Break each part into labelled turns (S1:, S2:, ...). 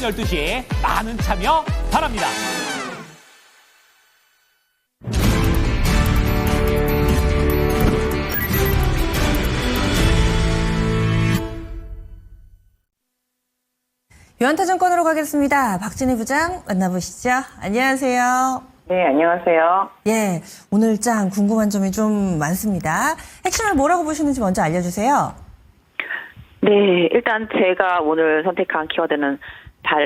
S1: 12시 많은 참여 바랍니다.
S2: 유한타증권으로 가겠습니다. 박진희 부장 만나보시죠. 안녕하세요.
S3: 네, 안녕하세요.
S2: 예, 오늘 장 궁금한 점이 좀 많습니다. 핵심을 뭐라고 보시는지 먼저 알려주세요.
S3: 네, 일단 제가 오늘 선택한 키워드는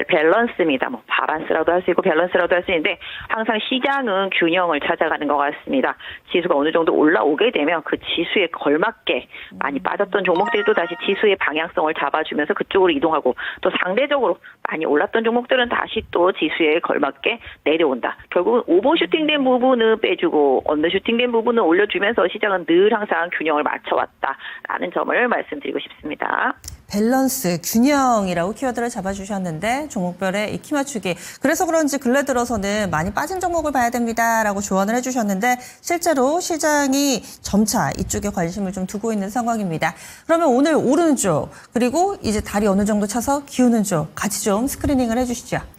S3: 밸런스입니다. 뭐 바란스라도 할 수 있고 밸런스라도 할 수 있는데 항상 시장은 균형을 찾아가는 것 같습니다. 지수가 어느 정도 올라오게 되면 그 지수에 걸맞게 많이 빠졌던 종목들도 다시 지수의 방향성을 잡아주면서 그쪽으로 이동하고 또 상대적으로 많이 올랐던 종목들은 다시 또 지수에 걸맞게 내려온다. 결국은 오버슈팅된 부분은 빼주고 언더슈팅된 부분은 올려주면서 시장은 늘 항상 균형을 맞춰왔다라는 점을 말씀드리고 싶습니다.
S2: 밸런스, 균형이라고 키워드를 잡아주셨는데 종목별의 이 키 맞추기. 그래서 그런지 근래 들어서는 많이 빠진 종목을 봐야 됩니다라고 조언을 해주셨는데 실제로 시장이 점차 이쪽에 관심을 좀 두고 있는 상황입니다. 그러면 오늘 오르는 쪽 그리고 이제 다리 어느 정도 차서 기우는 쪽 같이 좀 스크리닝을 해주시죠.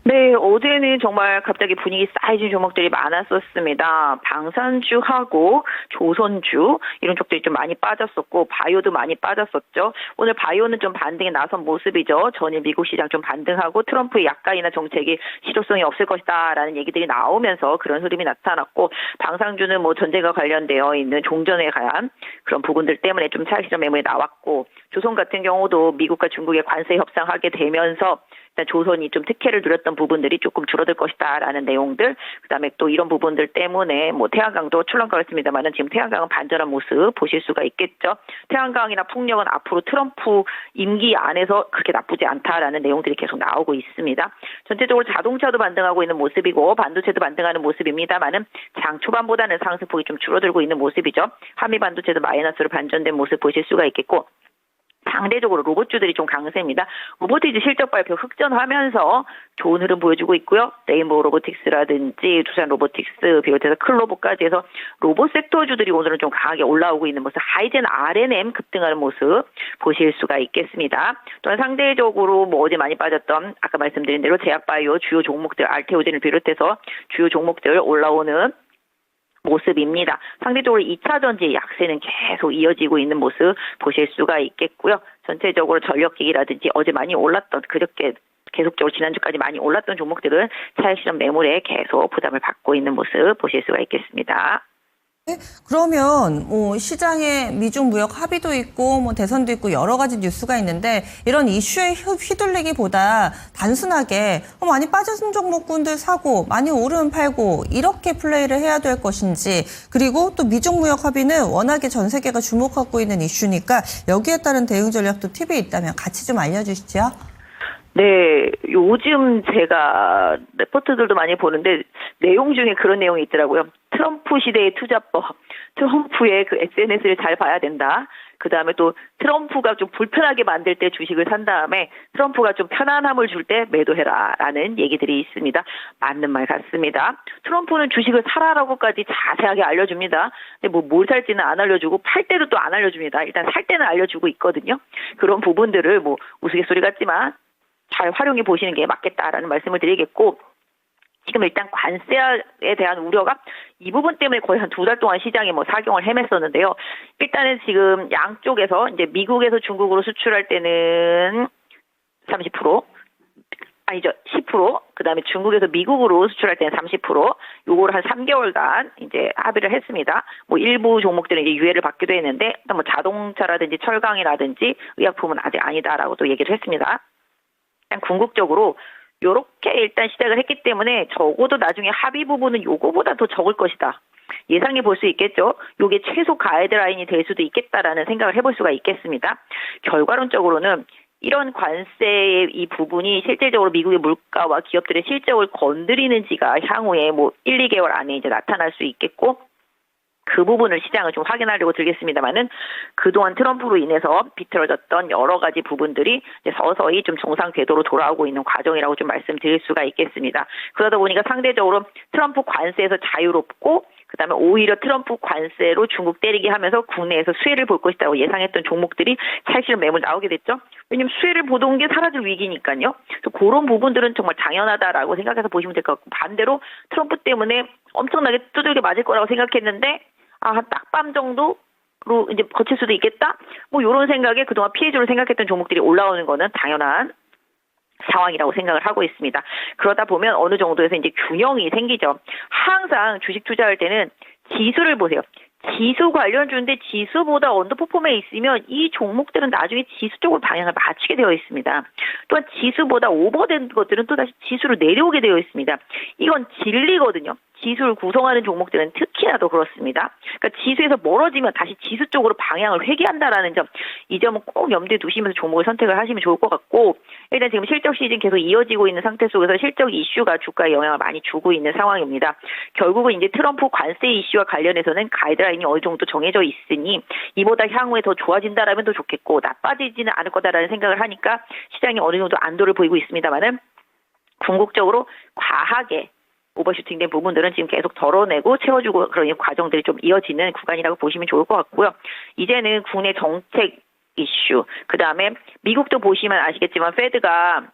S3: 네, 어제는 정말 갑자기 분위기 쌓여진 종목들이 많았었습니다. 방산주하고 조선주 이런 쪽들이 좀 많이 빠졌었고 바이오도 많이 빠졌었죠. 오늘 바이오는 좀 반등에 나선 모습이죠. 전일 미국 시장 좀 반등하고 트럼프의 약간이나 정책이 실효성이 없을 것이다라는 얘기들이 나오면서 그런 흐름이 나타났고 방산주는 뭐 전쟁과 관련되어 있는 종전에 관한 그런 부분들 때문에 좀 차익실현 매물이 나왔고 조선 같은 경우도 미국과 중국의 관세 협상하게 되면서 조선이 좀 특혜를 누렸던 부분들이 조금 줄어들 것이다라는 내용들, 그다음에 또 이런 부분들 때문에 뭐 태양광도 출렁거렸습니다만은 지금 태양광은 반전한 모습 보실 수가 있겠죠. 태양광이나 풍력은 앞으로 트럼프 임기 안에서 그렇게 나쁘지 않다라는 내용들이 계속 나오고 있습니다. 전체적으로 자동차도 반등하고 있는 모습이고 반도체도 반등하는 모습입니다만은 장 초반보다는 상승폭이 좀 줄어들고 있는 모습이죠. 한미 반도체도 마이너스로 반전된 모습 보실 수가 있겠고. 상대적으로 로봇주들이 좀 강세입니다. 로보티즈 실적 발표 흑전하면서 좋은 흐름 보여주고 있고요. 레인보우 로보틱스라든지 두산 로보틱스 비롯해서 클로보까지 해서 로봇 섹터주들이 오늘은 좀 강하게 올라오고 있는 모습, 하이젠 R&M 급등하는 모습 보실 수가 있겠습니다. 또한 상대적으로 뭐 어제 많이 빠졌던 아까 말씀드린 대로 제약바이오 주요 종목들 알테오젠을 비롯해서 주요 종목들 올라오는 모습입니다. 상대적으로 2차 전지의 약세는 계속 이어지고 있는 모습 보실 수가 있겠고요. 전체적으로 전력기기라든지 어제 많이 올랐던 그저께 계속적으로 지난주까지 많이 올랐던 종목들은 차익실현 매물에 계속 부담을 받고 있는 모습 보실 수가 있겠습니다.
S2: 그러면 뭐 시장에 미중 무역 합의도 있고 뭐 대선도 있고 여러 가지 뉴스가 있는데 이런 이슈에 휘둘리기보다 단순하게 많이 빠진 종목군들 사고 많이 오르면 팔고 이렇게 플레이를 해야 될 것인지, 그리고 또 미중 무역 합의는 워낙에 전 세계가 주목하고 있는 이슈니까 여기에 따른 대응 전략도 팁이 있다면 같이 좀 알려주시죠.
S3: 네, 요즘 제가 레포트들도 많이 보는데 내용 중에 그런 내용이 있더라고요. 트럼프 시대의 투자법, 트럼프의 그 SNS를 잘 봐야 된다. 그 다음에 또 트럼프가 좀 불편하게 만들 때 주식을 산 다음에 트럼프가 좀 편안함을 줄 때 매도해라라는 얘기들이 있습니다. 맞는 말 같습니다. 트럼프는 주식을 사라라고까지 자세하게 알려줍니다. 근데 뭐 뭘 살지는 안 알려주고 팔 때도 또 안 알려줍니다. 일단 살 때는 알려주고 있거든요. 그런 부분들을 뭐 우스갯소리 같지만 잘 활용해 보시는 게 맞겠다라는 말씀을 드리겠고, 지금 일단 관세에 대한 우려가 이 부분 때문에 거의 한 2달 동안 시장에 뭐 사경을 헤맸었는데요. 일단은 지금 양쪽에서 이제 미국에서 중국으로 수출할 때는 30%, 아니죠, 10%, 그 다음에 중국에서 미국으로 수출할 때는 30%, 요거를 한 3개월간 이제 합의를 했습니다. 뭐 일부 종목들은 이제 유예를 받기도 했는데, 뭐 자동차라든지 철강이라든지 의약품은 아직 아니다라고 또 얘기를 했습니다. 일단 궁극적으로 요렇게 일단 시작을 했기 때문에 적어도 나중에 합의 부분은 요거보다 더 적을 것이다. 예상해 볼 수 있겠죠. 요게 최소 가이드라인이 될 수도 있겠다라는 생각을 해볼 수가 있겠습니다. 결과론적으로는 이런 관세의 이 부분이 실질적으로 미국의 물가와 기업들의 실적을 건드리는지가 향후에 뭐 1, 2개월 안에 이제 나타날 수 있겠고, 그 부분을 시장을 좀 확인하려고 들겠습니다만은 그동안 트럼프로 인해서 비틀어졌던 여러 가지 부분들이 이제 서서히 좀 정상 궤도로 돌아오고 있는 과정이라고 좀 말씀드릴 수가 있겠습니다. 그러다 보니까 상대적으로 트럼프 관세에서 자유롭고 그다음에 오히려 트럼프 관세로 중국 때리게 하면서 국내에서 수혜를 볼 것이라고 예상했던 종목들이 차익실현 매물 나오게 됐죠. 왜냐면 수혜를 보던 게 사라질 위기니까요. 그래서 그런 부분들은 정말 당연하다라고 생각해서 보시면 될 것 같고, 반대로 트럼프 때문에 엄청나게 두들겨 맞을 거라고 생각했는데 한 딱밤 정도로 이제 거칠 수도 있겠다. 뭐 이런 생각에 그동안 피해주로 생각했던 종목들이 올라오는 거는 당연한 상황이라고 생각을 하고 있습니다. 그러다 보면 어느 정도에서 이제 균형이 생기죠. 항상 주식 투자할 때는 지수를 보세요. 지수 관련주인데 지수보다 언더퍼폼에 있으면 이 종목들은 나중에 지수 쪽으로 방향을 맞추게 되어 있습니다. 또한 지수보다 오버된 것들은 또다시 지수로 내려오게 되어 있습니다. 이건 진리거든요. 지수를 구성하는 종목들은 특히나 더 그렇습니다. 그러니까 지수에서 멀어지면 다시 지수 쪽으로 방향을 회귀한다라는 점, 이 점은 꼭 염두에 두시면서 종목을 선택을 하시면 좋을 것 같고, 일단 지금 실적 시즌 계속 이어지고 있는 상태 속에서 실적 이슈가 주가에 영향을 많이 주고 있는 상황입니다. 결국은 이제 트럼프 관세 이슈와 관련해서는 가이드라인이 어느 정도 정해져 있으니 이보다 향후에 더 좋아진다라면 더 좋겠고 나빠지지는 않을 거다라는 생각을 하니까 시장이 어느 정도 안도를 보이고 있습니다만은 궁극적으로 과하게 오버슈팅된 부분들은 지금 계속 덜어내고 채워주고 그런 과정들이 좀 이어지는 구간이라고 보시면 좋을 것 같고요. 이제는 국내 정책 이슈, 그 다음에 미국도 보시면 아시겠지만 페드가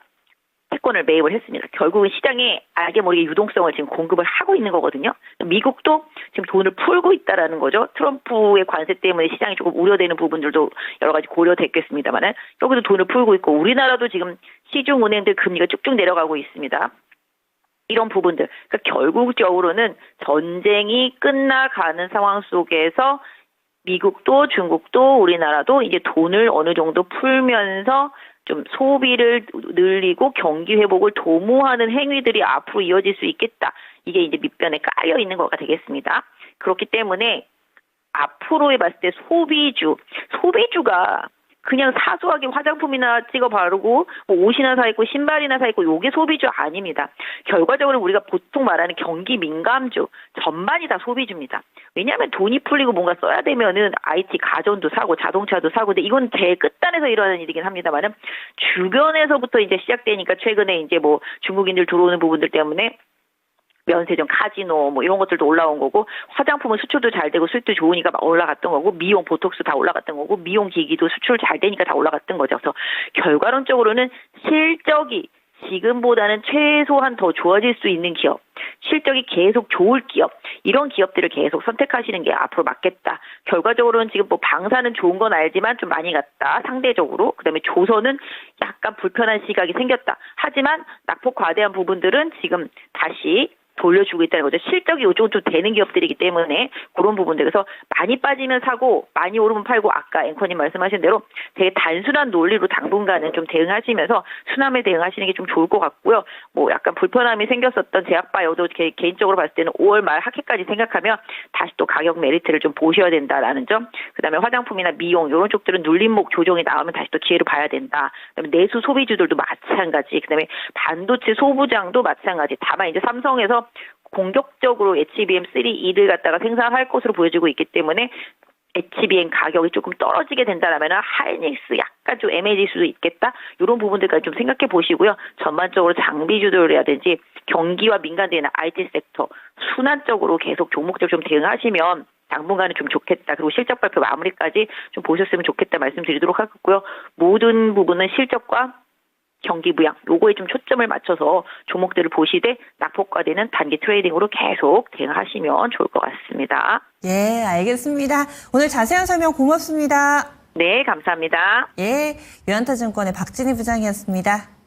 S3: 채권을 매입을 했습니다. 결국은 시장에 알게 모르게 유동성을 지금 공급을 하고 있는 거거든요. 미국도 지금 돈을 풀고 있다라는 거죠. 트럼프의 관세 때문에 시장이 조금 우려되는 부분들도 여러 가지 고려됐겠습니다만은 여기도 돈을 풀고 있고 우리나라도 지금 시중은행들 금리가 쭉쭉 내려가고 있습니다. 이런 부분들, 그러니까 결국적으로는 전쟁이 끝나가는 상황 속에서 미국도 중국도 우리나라도 이제 돈을 어느 정도 풀면서 좀 소비를 늘리고 경기 회복을 도모하는 행위들이 앞으로 이어질 수 있겠다. 이게 이제 밑변에 깔려 있는 거가 되겠습니다. 그렇기 때문에 앞으로에 봤을 때 소비주가 그냥 사소하게 화장품이나 찍어 바르고 뭐 옷이나 사 입고 신발이나 사 입고 요게 소비주 아닙니다. 결과적으로 우리가 보통 말하는 경기 민감주 전반이 다 소비주입니다. 왜냐하면 돈이 풀리고 뭔가 써야 되면은 IT 가전도 사고 자동차도 사고 근데 이건 제일 끝단에서 일어나는 일이긴 합니다만은 주변에서부터 이제 시작되니까 최근에 이제 뭐 중국인들 들어오는 부분들 때문에 면세점, 카지노 뭐 이런 것들도 올라온 거고 화장품은 수출도 잘 되고 수입도 좋으니까 막 올라갔던 거고 미용, 보톡스 다 올라갔던 거고 미용 기기도 수출 잘 되니까 다 올라갔던 거죠. 그래서 결과론적으로는 실적이 지금보다는 최소한 더 좋아질 수 있는 기업, 실적이 계속 좋을 기업, 이런 기업들을 계속 선택하시는 게 앞으로 맞겠다. 결과적으로는 지금 뭐 방사는 좋은 건 알지만 좀 많이 갔다. 상대적으로. 그다음에 조선은 약간 불편한 시각이 생겼다. 하지만 낙폭 과대한 부분들은 지금 다시 돌려주고 있다는 거죠. 실적이 요즘 좀 되는 기업들이기 때문에 그런 부분들. 그래서 많이 빠지면 사고 많이 오르면 팔고 아까 앵커님 말씀하신 대로 되게 단순한 논리로 당분간은 좀 대응하시면서 순환에 대응하시는 게 좀 좋을 것 같고요. 뭐 약간 불편함이 생겼었던 제약바이오도 개인적으로 봤을 때는 5월 말 학기까지 생각하면 다시 또 가격 메리트를 좀 보셔야 된다라는 점. 그다음에 화장품이나 미용 이런 쪽들은 눌림목 조정이 나오면 다시 또 기회를 봐야 된다. 그다음에 내수 소비주들도 마찬가지. 그다음에 반도체 소부장도 마찬가지. 다만 이제 삼성에서 공격적으로 HBM3E를 갖다가 생산할 것으로 보여지고 있기 때문에 HBM 가격이 조금 떨어지게 된다라면 하이닉스 약간 좀 애매해질 수도 있겠다. 이런 부분들까지 좀 생각해 보시고요. 전반적으로 장비주들이라든지 경기와 민감되는 IT 섹터 순환적으로 계속 종목들 좀 대응하시면 당분간은 좀 좋겠다. 그리고 실적 발표 마무리까지 좀 보셨으면 좋겠다 말씀드리도록 하겠고요. 모든 부분은 실적과 경기 부양 요거에 좀 초점을 맞춰서 종목들을 보시되 낙폭과되는 단기 트레이딩으로 계속 대응하시면 좋을 것 같습니다.
S2: 예, 알겠습니다. 오늘 자세한 설명 고맙습니다.
S3: 네, 감사합니다.
S2: 예, 유한타증권의 박진희 부장이었습니다.